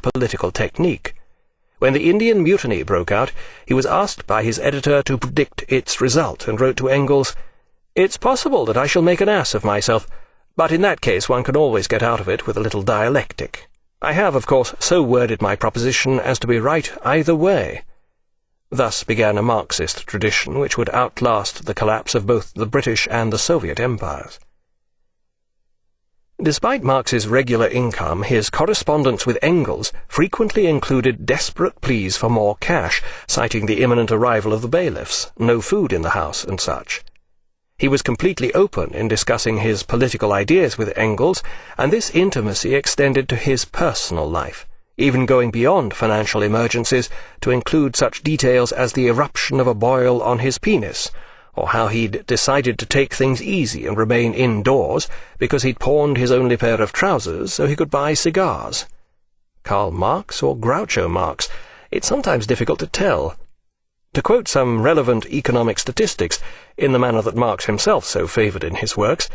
political technique. When the Indian Mutiny broke out, he was asked by his editor to predict its result, and wrote to Engels, "It's possible that I shall make an ass of myself, but in that case one can always get out of it with a little dialectic. I have, of course, so worded my proposition as to be right either way." Thus began a Marxist tradition which would outlast the collapse of both the British and the Soviet empires. Despite Marx's regular income, his correspondence with Engels frequently included desperate pleas for more cash, citing the imminent arrival of the bailiffs, no food in the house, and such. He was completely open in discussing his political ideas with Engels, and this intimacy extended to his personal life, even going beyond financial emergencies to include such details as the eruption of a boil on his penis, or how he'd decided to take things easy and remain indoors because he'd pawned his only pair of trousers so he could buy cigars. Karl Marx or Groucho Marx? It's sometimes difficult to tell. To quote some relevant economic statistics, in the manner that Marx himself so favoured in his works,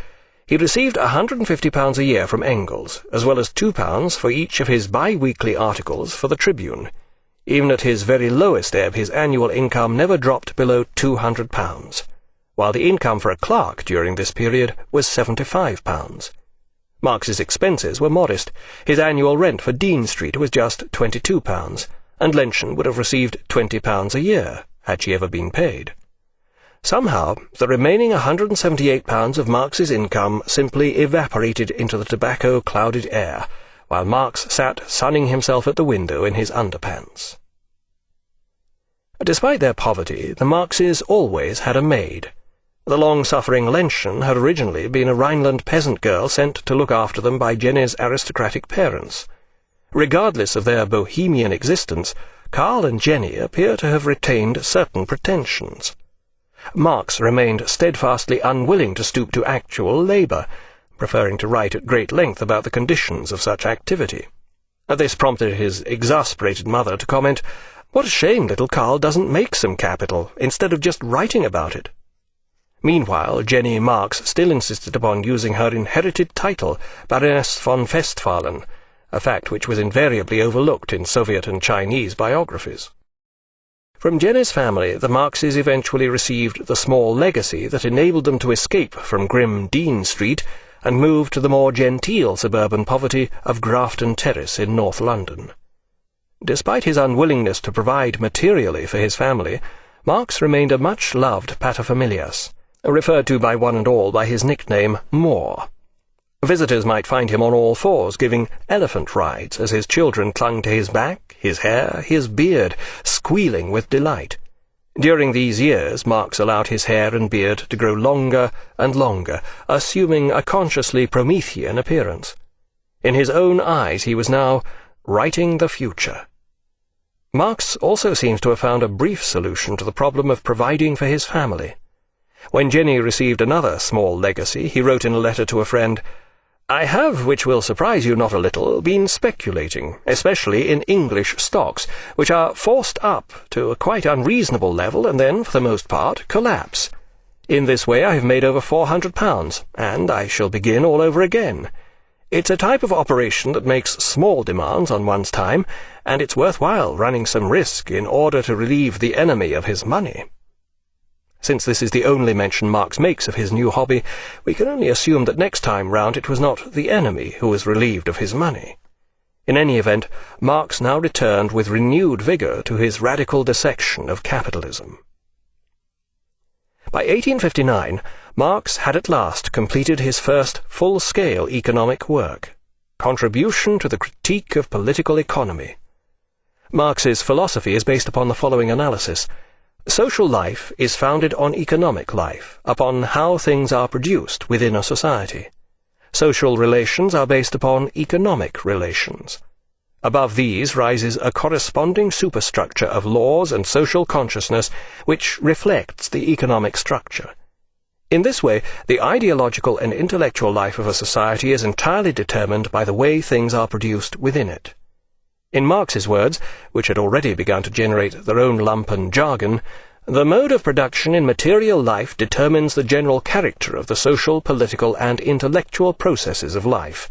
he received £150 a year from Engels, as well as £2 for each of his bi-weekly articles for the Tribune. Even at his very lowest ebb, his annual income never dropped below £200, while the income for a clerk during this period was £75. Marx's expenses were modest. His annual rent for Dean Street was just £22, and Lenchen would have received £20 a year, had she ever been paid. Somehow, the remaining £178 of Marx's income simply evaporated into the tobacco-clouded air, while Marx sat sunning himself at the window in his underpants. Despite their poverty, the Marxes always had a maid. The long-suffering Lenchen had originally been a Rhineland peasant girl sent to look after them by Jenny's aristocratic parents. Regardless of their bohemian existence, Karl and Jenny appear to have retained certain pretensions. Marx remained steadfastly unwilling to stoop to actual labour, preferring to write at great length about the conditions of such activity. This prompted his exasperated mother to comment, "What a shame little Karl doesn't make some capital, instead of just writing about it." Meanwhile, Jenny Marx still insisted upon using her inherited title, Baroness von Westphalen, a fact which was invariably overlooked in Soviet and Chinese biographies. From Jenny's family, the Marxes eventually received the small legacy that enabled them to escape from grim Dean Street and move to the more genteel suburban poverty of Grafton Terrace in North London. Despite his unwillingness to provide materially for his family, Marx remained a much-loved paterfamilias, referred to by one and all by his nickname Moor. Visitors might find him on all fours giving elephant rides as his children clung to his back, his hair, his beard, squealing with delight. During these years, Marx allowed his hair and beard to grow longer and longer, assuming a consciously Promethean appearance. In his own eyes he was now writing the future. Marx also seems to have found a brief solution to the problem of providing for his family. When Jenny received another small legacy, he wrote in a letter to a friend, "I have, which will surprise you not a little, been speculating, especially in English stocks, which are forced up to a quite unreasonable level and then, for the most part, collapse. In this way I have made over £400, and I shall begin all over again. It's a type of operation that makes small demands on one's time, and it's worthwhile running some risk in order to relieve the enemy of his money." Since this is the only mention Marx makes of his new hobby, we can only assume that next time round it was not the enemy who was relieved of his money. In any event, Marx now returned with renewed vigour to his radical dissection of capitalism. By 1859, Marx had at last completed his first full-scale economic work, Contribution to the Critique of Political Economy. Marx's philosophy is based upon the following analysis. Social life is founded on economic life, upon how things are produced within a society. Social relations are based upon economic relations. Above these rises a corresponding superstructure of laws and social consciousness which reflects the economic structure. In this way, the ideological and intellectual life of a society is entirely determined by the way things are produced within it. In Marx's words, which had already begun to generate their own lumpen jargon, the mode of production in material life determines the general character of the social, political, and intellectual processes of life.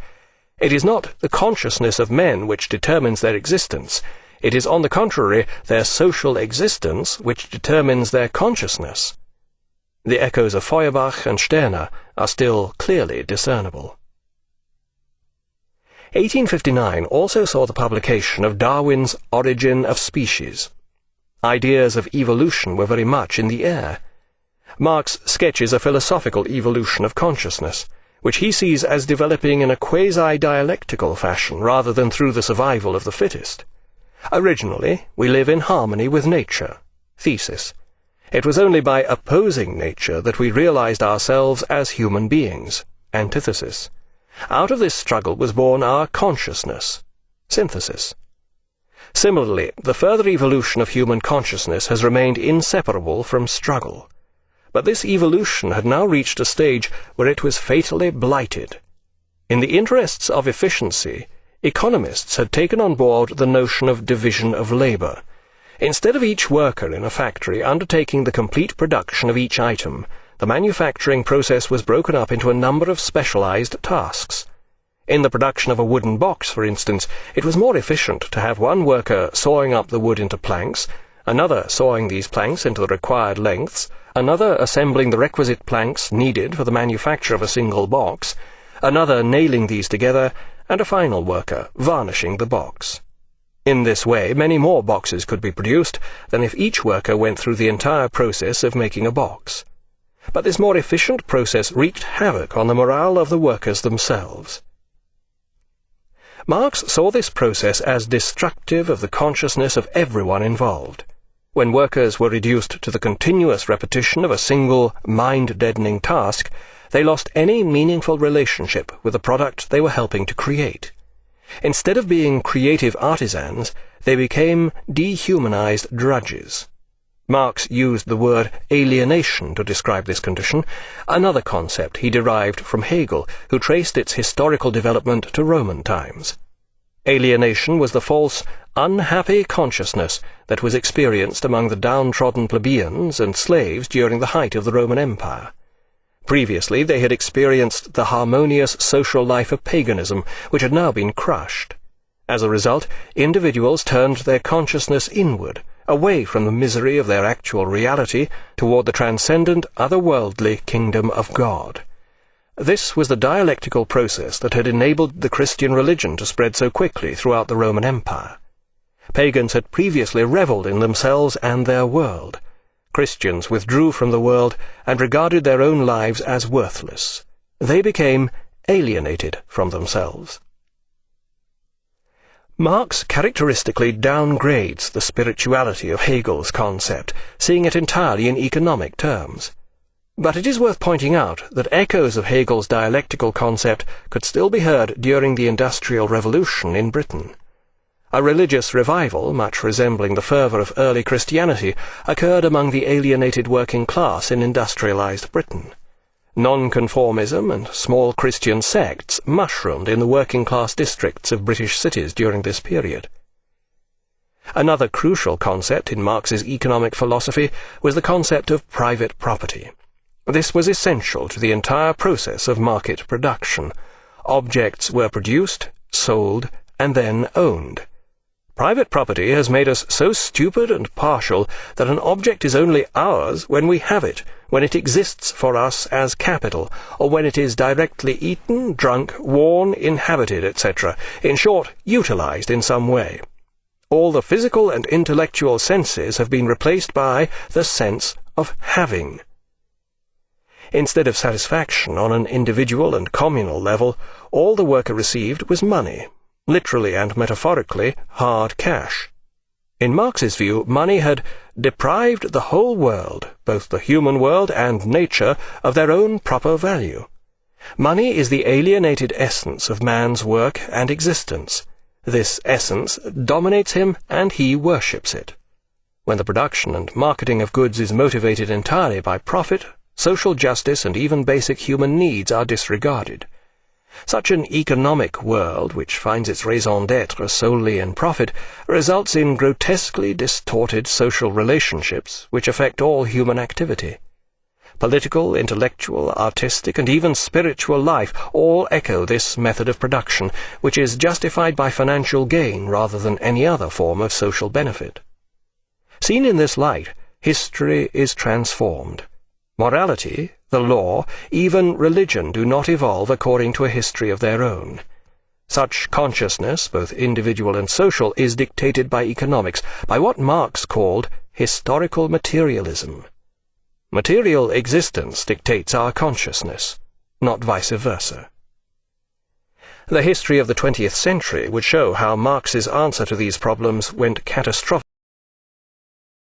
It is not the consciousness of men which determines their existence. It is, on the contrary, their social existence which determines their consciousness. The echoes of Feuerbach and Stirner are still clearly discernible. 1859 also saw the publication of Darwin's Origin of Species. Ideas of evolution were very much in the air. Marx sketches a philosophical evolution of consciousness, which he sees as developing in a quasi-dialectical fashion rather than through the survival of the fittest. Originally, we live in harmony with nature. Thesis. It was only by opposing nature that we realized ourselves as human beings. Antithesis. Out of this struggle was born our consciousness. Synthesis. Similarly, the further evolution of human consciousness has remained inseparable from struggle. But this evolution had now reached a stage where it was fatally blighted. In the interests of efficiency, economists had taken on board the notion of division of labor. Instead of each worker in a factory undertaking the complete production of each item, the manufacturing process was broken up into a number of specialized tasks. In the production of a wooden box, for instance, it was more efficient to have one worker sawing up the wood into planks, another sawing these planks into the required lengths, another assembling the requisite planks needed for the manufacture of a single box, another nailing these together, and a final worker varnishing the box. In this way, many more boxes could be produced than if each worker went through the entire process of making a box. But this more efficient process wreaked havoc on the morale of the workers themselves. Marx saw this process as destructive of the consciousness of everyone involved. When workers were reduced to the continuous repetition of a single, mind-deadening task, they lost any meaningful relationship with the product they were helping to create. Instead of being creative artisans, they became dehumanized drudges. Marx used the word alienation to describe this condition, another concept he derived from Hegel, who traced its historical development to Roman times. Alienation was the false, unhappy consciousness that was experienced among the downtrodden plebeians and slaves during the height of the Roman Empire. Previously, they had experienced the harmonious social life of paganism, which had now been crushed. As a result, individuals turned their consciousness inward, away from the misery of their actual reality, toward the transcendent, otherworldly kingdom of God. This was the dialectical process that had enabled the Christian religion to spread so quickly throughout the Roman Empire. Pagans had previously revelled in themselves and their world. Christians withdrew from the world and regarded their own lives as worthless. They became alienated from themselves. Marx characteristically downgrades the spirituality of Hegel's concept, seeing it entirely in economic terms. But it is worth pointing out that echoes of Hegel's dialectical concept could still be heard during the Industrial Revolution in Britain. A religious revival, much resembling the fervour of early Christianity, occurred among the alienated working class in industrialized Britain. Nonconformism and small Christian sects mushroomed in the working-class districts of British cities during this period. Another crucial concept in Marx's economic philosophy was the concept of private property. This was essential to the entire process of market production. Objects were produced, sold, and then owned. Private property has made us so stupid and partial that an object is only ours when we have it, when it exists for us as capital, or when it is directly eaten, drunk, worn, inhabited, etc., in short, utilized in some way. All the physical and intellectual senses have been replaced by the sense of having. Instead of satisfaction on an individual and communal level, all the worker received was money, literally and metaphorically hard cash. In Marx's view, money had deprived the whole world, both the human world and nature, of their own proper value. Money is the alienated essence of man's work and existence. This essence dominates him and he worships it. When the production and marketing of goods is motivated entirely by profit, social justice and even basic human needs are disregarded. Such an economic world, which finds its raison d'être solely in profit, results in grotesquely distorted social relationships which affect all human activity. Political, intellectual, artistic, and even spiritual life all echo this method of production, which is justified by financial gain rather than any other form of social benefit. Seen in this light, history is transformed. Morality, the law, even religion do not evolve according to a history of their own. Such consciousness, both individual and social, is dictated by economics, by what Marx called historical materialism. Material existence dictates our consciousness, not vice versa. The history of the 20th century would show how Marx's answer to these problems went catastrophic.